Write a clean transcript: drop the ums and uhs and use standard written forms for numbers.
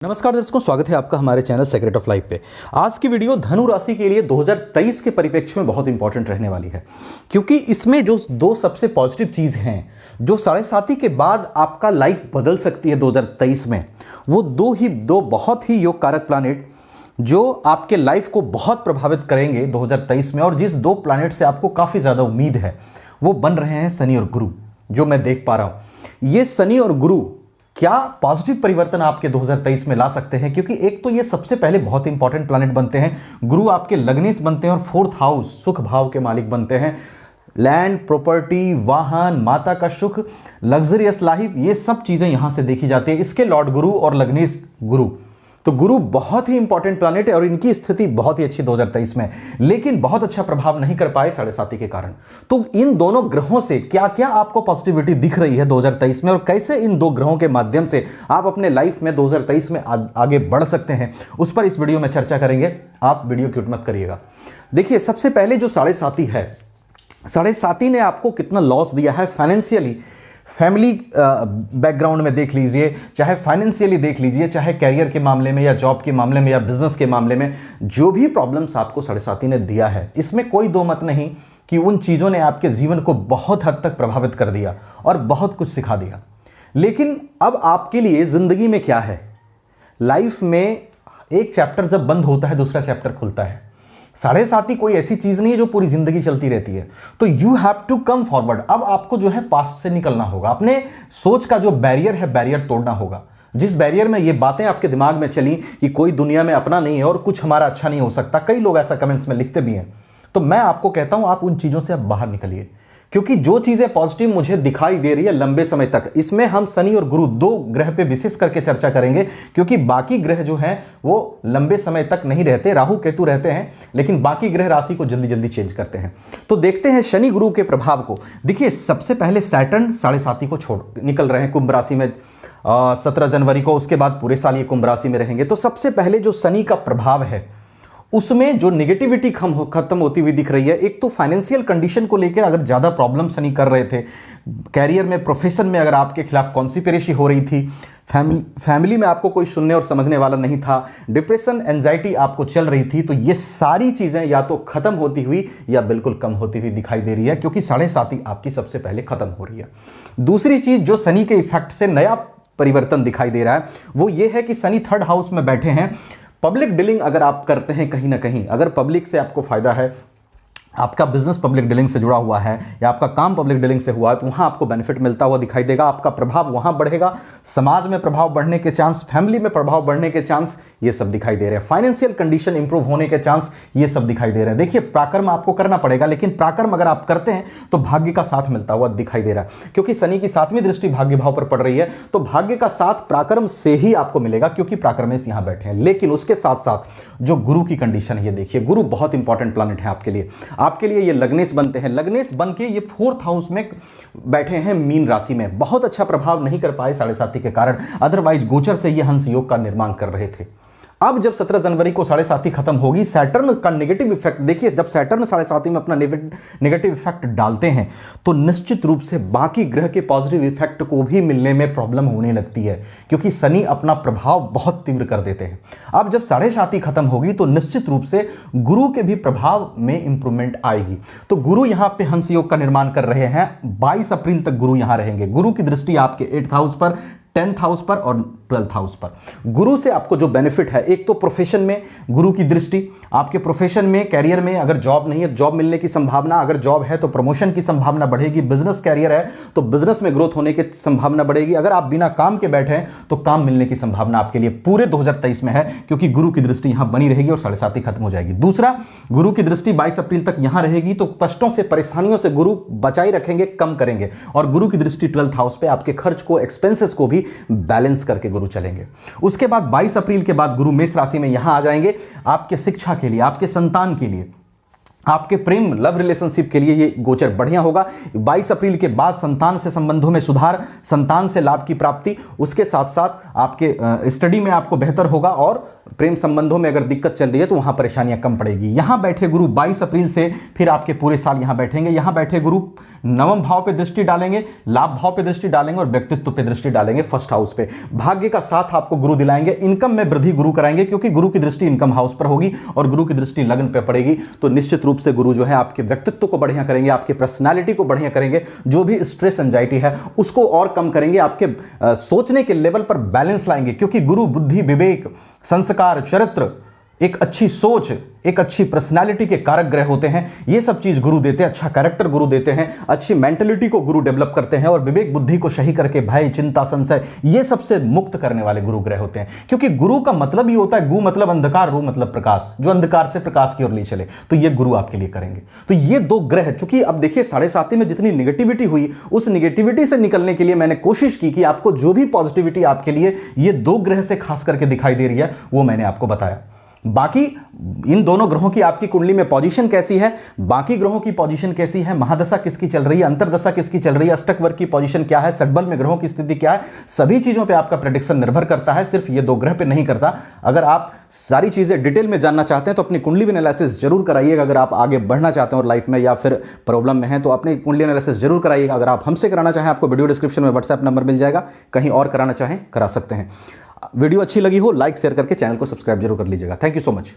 नमस्कार दर्शकों, स्वागत है आपका हमारे चैनल सीक्रेट ऑफ लाइफ पे। आज की वीडियो धनु राशि के लिए 2023 के परिप्रेक्ष्य में बहुत इंपॉर्टेंट रहने वाली है, क्योंकि इसमें जो दो सबसे पॉजिटिव चीज हैं जो 7.5 के बाद आपका लाइफ बदल सकती है 2023 में, वो दो बहुत ही योग कारक प्लैनेट जो आपके लाइफ को बहुत प्रभावित करेंगे 2023 में। और जिस दो प्लैनेट से आपको काफी ज्यादा उम्मीद है वो बन रहे हैं शनि और गुरु। जो मैं देख पा रहा हूं ये शनि और गुरु क्या पॉजिटिव परिवर्तन आपके 2023 में ला सकते हैं, क्योंकि एक तो ये सबसे पहले बहुत इंपॉर्टेंट प्लैनेट बनते हैं। गुरु आपके लग्नेश बनते हैं और 4th हाउस सुख भाव के मालिक बनते हैं। लैंड, प्रॉपर्टी, वाहन, माता का सुख, लग्जरियस लाइफ, ये सब चीजें यहां से देखी जाती है। इसके लॉर्ड गुरु और लग्नेश गुरु, तो गुरु बहुत ही इंपॉर्टेंट प्लैनेट है और इनकी स्थिति बहुत ही अच्छी 2023 में, लेकिन बहुत अच्छा प्रभाव नहीं कर पाए 7.5 के कारण। तो इन दोनों ग्रहों से क्या क्या आपको पॉजिटिविटी दिख रही है 2023 में, और कैसे इन दो ग्रहों के माध्यम से आप अपने लाइफ में 2023 में आगे बढ़ सकते हैं, उस पर इस वीडियो में चर्चा करेंगे। आप वीडियो क्यूट मत करिएगा। देखिए, सबसे पहले जो 7.5 है, 7.5 ने आपको कितना लॉस दिया है फाइनेंशियली। फैमिली बैकग्राउंड में देख लीजिए, चाहे फाइनेंशियली देख लीजिए, चाहे कैरियर के मामले में या जॉब के मामले में या बिजनेस के मामले में, जो भी प्रॉब्लम्स आपको 7.5 ने दिया है, इसमें कोई दो मत नहीं कि उन चीज़ों ने आपके जीवन को बहुत हद तक प्रभावित कर दिया और बहुत कुछ सिखा दिया। लेकिन अब आपके लिए जिंदगी में क्या है, लाइफ में एक चैप्टर जब बंद होता है दूसरा चैप्टर खुलता है। 7.5 कोई ऐसी चीज नहीं है जो पूरी जिंदगी चलती रहती है। तो you have to come forward. अब आपको जो है पास्ट से निकलना होगा, अपने सोच का जो बैरियर है बैरियर तोड़ना होगा। जिस बैरियर में ये बातें आपके दिमाग में चली कि कोई दुनिया में अपना नहीं है और कुछ हमारा अच्छा नहीं हो सकता, कई लोग ऐसा कमेंट्स में लिखते भी हैं, तो मैं आपको कहता हूं आप उन चीजों से अब बाहर निकलिए। क्योंकि जो चीजें पॉजिटिव मुझे दिखाई दे रही है लंबे समय तक, इसमें हम शनि और गुरु दो ग्रह पे विशेष करके चर्चा करेंगे, क्योंकि बाकी ग्रह जो हैं वो लंबे समय तक नहीं रहते, राहु केतु रहते हैं, लेकिन बाकी ग्रह राशि को जल्दी जल्दी चेंज करते हैं। तो देखते हैं शनि गुरु के प्रभाव को। देखिए, सबसे पहले सैटर्न 7.5 को छोड़ निकल रहे हैं कुंभ राशि में 17 जनवरी को। उसके बाद पूरे साल ये कुंभ राशि में रहेंगे। तो सबसे पहले जो शनि का प्रभाव है उसमें जो नेगेटिविटी खत्म होती हुई दिख रही है। एक तो फाइनेंशियल कंडीशन को लेकर अगर ज्यादा प्रॉब्लम शनि कर रहे थे, कैरियर में, प्रोफेशन में अगर आपके खिलाफ कॉन्स्पिरेसी हो रही थी, फैमिली में आपको कोई सुनने और समझने वाला नहीं था, डिप्रेशन, एंजाइटी आपको चल रही थी, तो ये सारी चीजें या तो खत्म होती हुई या बिल्कुल कम होती हुई दिखाई दे रही है, क्योंकि 7.5 आपकी सबसे पहले खत्म हो रही है। दूसरी चीज जो शनि के इफेक्ट से नया परिवर्तन दिखाई दे रहा है वो ये है कि शनि 3rd हाउस में बैठे हैं। पब्लिक डीलिंग अगर आप करते हैं कहीं ना कहीं, अगर पब्लिक से आपको फायदा है, आपका बिजनेस पब्लिक डीलिंग से जुड़ा हुआ है या आपका काम पब्लिक डीलिंग से हुआ है, तो वहां आपको बेनिफिट मिलता हुआ दिखाई देगा। आपका प्रभाव वहां बढ़ेगा, समाज में प्रभाव बढ़ने के चांस, फैमिली में प्रभाव बढ़ने के चांस, ये सब दिखाई दे रहे हैं। फाइनेंशियल कंडीशन इंप्रूव होने के चांस, ये सब दिखाई दे रहे हैं। देखिए, पराक्रम आपको करना पड़ेगा, लेकिन पराक्रम अगर आप करते हैं तो भाग्य का साथ मिलता हुआ दिखाई दे रहा है, क्योंकि शनि की 7वीं दृष्टि भाग्य भाव पर पड़ रही है। तो भाग्य का साथ पराक्रम से ही आपको मिलेगा, क्योंकि पराक्रमेश यहां बैठे हैं। लेकिन उसके साथ साथ जो गुरु की कंडीशन है, ये देखिए, गुरु बहुत इंपॉर्टेंट प्लैनेट है आपके लिए ये लग्नेश बनते हैं। लग्नेश बन के ये 4th हाउस में बैठे हैं मीन राशि में। बहुत अच्छा प्रभाव नहीं कर पाए 7.5 के कारण, अदरवाइज गोचर से ये हंस योग का निर्माण कर रहे थे। अब जब 17 जनवरी को 7.5 खत्म होगी, सैटर्न का नेगेटिव इफेक्ट देखिए, जब सैटर्न 7.5 में अपना नेगेटिव इफेक्ट डालते हैं तो निश्चित रूप से बाकी ग्रह के पॉजिटिव इफेक्ट को भी मिलने में प्रॉब्लम होने लगती है, क्योंकि शनि अपना प्रभाव बहुत तीव्र कर देते हैं। अब जब 7.5 खत्म होगी तो निश्चित रूप से गुरु के भी प्रभाव में इंप्रूवमेंट आएगी। तो गुरु यहां पे हंस योग का निर्माण कर रहे हैं। 22 अप्रैल तक गुरु यहां रहेंगे। गुरु की दृष्टि आपके 8th हाउस पर, 10th हाउस पर और 12th हाउस पर। गुरु से आपको जो बेनिफिट है, एक तो प्रोफेशन में गुरु की दृष्टि, आपके प्रोफेशन में, कैरियर में अगर जॉब नहीं है जॉब मिलने की संभावना, अगर जॉब है तो प्रमोशन की संभावना बढ़ेगी, बिजनेस कैरियर है तो बिजनेस में ग्रोथ होने की संभावना बढ़ेगी, अगर आप बिना काम के बैठे हैं तो काम मिलने की संभावना आपके लिए पूरे 2023 में है, क्योंकि गुरु की दृष्टि यहां बनी रहेगी और 7.5 खत्म हो जाएगी। दूसरा, गुरु की दृष्टि 22 अप्रैल तक यहां रहेगी, तो कष्टों से, परेशानियों से गुरु बचाई रखेंगे, कम करेंगे। और गुरु की दृष्टि 12th हाउस पे आपके खर्च को, एक्सपेंसेस को भी बैलेंस करके गुरु चलेंगे। उसके बाद 22 अप्रैल के बाद गुरु मेष राशि में यहां आ जाएंगे, आपके शिक्षा के लिए, आपके संतान के लिए, आपके प्रेम लव रिलेशनशिप के लिए ये गोचर बढ़िया होगा। 22 अप्रैल के बाद संतान से संबंधों में सुधार, संतान से लाभ की प्राप्ति, उसके साथ साथ आपके स्टडी में आपको बेहतर होगा और प्रेम संबंधों में अगर दिक्कत चल रही है तो वहां परेशानियां कम पड़ेगी। यहां बैठे गुरु 22 अप्रैल से फिर आपके पूरे साल यहां बैठेंगे। यहां बैठे गुरु नवम भाव पे दृष्टि डालेंगे, लाभ भाव पे दृष्टि डालेंगे और व्यक्तित्व पे दृष्टि डालेंगे, फर्स्ट हाउस पे। भाग्य का साथ आपको गुरु दिलाएंगे, इनकम में वृद्धि गुरु कराएंगे, क्योंकि गुरु की दृष्टि इनकम हाउस पर होगी और गुरु की दृष्टि लग्न पे पड़ेगी। तो निश्चित रूप से गुरु जो है आपके व्यक्तित्व को बढ़िया करेंगे, आपके पर्सनालिटी को बढ़िया करेंगे, जो भी स्ट्रेस एंजाइटी है उसको और कम करेंगे, आपके सोचने के लेवल पर बैलेंस लाएंगे, क्योंकि गुरु बुद्धि, विवेक, संस्कार, चरित्र, एक अच्छी सोच, एक अच्छी पर्सनालिटी के कारक ग्रह होते हैं। ये सब चीज गुरु देते हैं। अच्छा कैरेक्टर गुरु देते हैं, अच्छी मेंटलिटी को गुरु डेवलप करते हैं और विवेक बुद्धि को सही करके भय, चिंता, संशय ये सबसे मुक्त करने वाले गुरु ग्रह होते हैं। क्योंकि गुरु का मतलब ही होता है, गु मतलब अंधकार, रू मतलब प्रकाश, जो अंधकार से प्रकाश की ओर ले चले, तो ये गुरु आपके लिए करेंगे। तो ये दो ग्रह, चूंकि अब देखिए 7.5 में जितनी निगेटिविटी हुई, उस निगेटिविटी से निकलने के लिए मैंने कोशिश की कि आपको जो भी पॉजिटिविटी आपके लिए ये दो ग्रह से खास करके दिखाई दे रही है वो मैंने आपको बताया। बाकी इन दोनों ग्रहों की आपकी कुंडली में पोजीशन कैसी है, बाकी ग्रहों की पोजीशन कैसी है, महादशा किसकी चल रही है, अंतरदशा किसकी चल रही है, अष्टक वर्ग की पोजीशन क्या है, षटबल में ग्रहों की स्थिति क्या है, सभी चीजों पे आपका प्रेडिक्शन निर्भर करता है, सिर्फ ये दो ग्रह पे नहीं करता। अगर आप सारी चीजें डिटेल में जानना चाहते हैं तो अपनी कुंडली एनालिसिस जरूर कराइएगा। अगर आप आगे बढ़ना चाहते हैं और लाइफ में या फिर प्रॉब्लम में हैं तो अपनी कुंडली एनालिसिस जरूर कराइएगा। अगर आप हमसे कराना चाहें, आपको वीडियो डिस्क्रिप्शन में व्हाट्सएप नंबर मिल जाएगा, कहीं और कराना चाहें करा सकते हैं। वीडियो अच्छी लगी हो लाइक शेयर करके चैनल को सब्सक्राइब जरूर कर लीजिएगा। Thank you so much.